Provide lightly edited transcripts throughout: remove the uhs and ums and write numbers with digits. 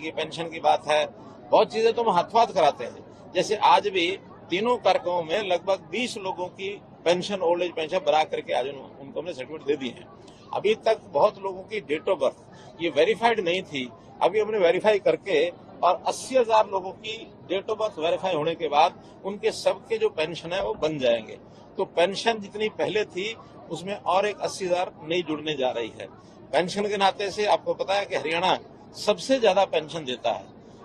की पेंशन की बात है, बहुत चीजें तो हम हाथ कराते हैं। जैसे आज भी तीनों कार्यक्रमों में लगभग 20 लोगों की पेंशन, ओल्ड एज पेंशन बना करके आज उनको हमने सर्टिफिकेट दे दी है। अभी तक बहुत लोगों की डेट ऑफ बर्थ ये वेरीफाइड नहीं थी, अभी हमने वेरीफाई करके और 80,000 लोगों की डेट ऑफ बर्थ वेरीफाई होने के बाद उनके सबके जो पेंशन है वो बन जाएंगे। तो पेंशन जितनी पहले थी उसमें और एक 80,000 नई जुड़ने जा रही है। पेंशन के नाते से आपको पता है कि हरियाणा सबसे ज्यादा पेंशन देता है।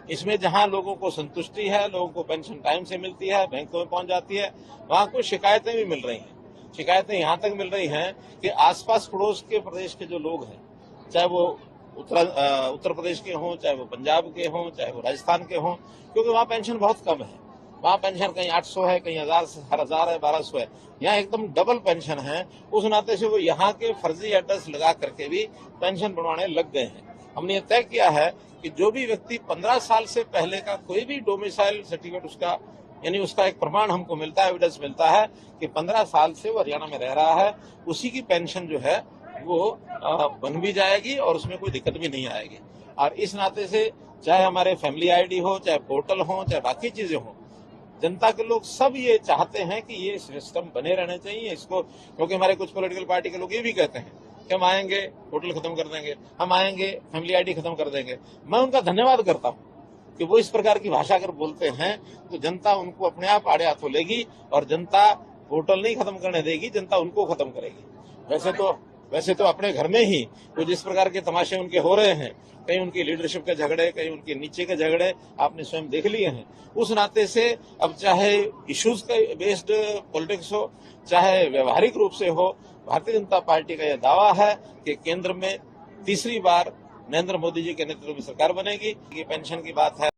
इसमें जहां लोगों को संतुष्टि है, लोगों को पेंशन टाइम से मिलती है, बैंकों में पहुंच जाती है, वहां कुछ शिकायतें भी मिल रही हैं। शिकायतें यहां तक मिल रही हैं कि आसपास पड़ोस के प्रदेश के जो लोग हैं, चाहे वो उत्तर प्रदेश के हों, चाहे वो पंजाब के हों, चाहे वो राजस्थान के हों, क्योंकि वहां पेंशन बहुत कम है। वहां पेंशन कहीं 800 है, कहीं 1000 है, 1200 है, यहाँ एकदम डबल पेंशन है। उस नाते से वो यहाँ के फर्जी एड्रेस लगा करके भी पेंशन बनवाने लग गए हैं। हमने ये तय किया है कि जो भी व्यक्ति 15 साल से पहले का कोई भी डोमिसाइल सर्टिफिकेट उसका यानी उसका एक प्रमाण हमको मिलता है, एविडेंस मिलता है कि 15 साल से वो हरियाणा में रह रहा है, उसी की पेंशन जो है वो बन भी जाएगी और उसमें कोई दिक्कत भी नहीं आएगी। और इस नाते से चाहे हमारे फैमिली आईडी हो, चाहे पोर्टल हो, चाहे बाकी चीजें हो, जनता के लोग सब ये चाहते हैं कि ये सिस्टम बने रहने चाहिए इसको, क्योंकि हमारे कुछ पॉलिटिकल पार्टी के लोग ये भी कहते हैं कि हम आएंगे पोर्टल खत्म कर देंगे, हम आएंगे फैमिली आईडी खत्म कर देंगे। मैं उनका धन्यवाद करता हूँ कि वो इस प्रकार की भाषा अगर बोलते हैं तो जनता उनको अपने आप आड़े हाथों लेगी और जनता पोर्टल नहीं खत्म करने देगी, जनता उनको खत्म करेगी। वैसे तो अपने घर में ही वो जिस प्रकार के तमाशे उनके हो रहे हैं, कहीं उनकी लीडरशिप के झगड़े, कहीं उनके नीचे के झगड़े आपने स्वयं देख लिए हैं। उस नाते से अब चाहे इश्यूज का बेस्ड पॉलिटिक्स हो, चाहे व्यवहारिक रूप से हो, भारतीय जनता पार्टी का यह दावा है कि केंद्र में तीसरी बार नरेंद्र मोदी जी के नेतृत्व में सरकार बनेगी। ये पेंशन की बात है।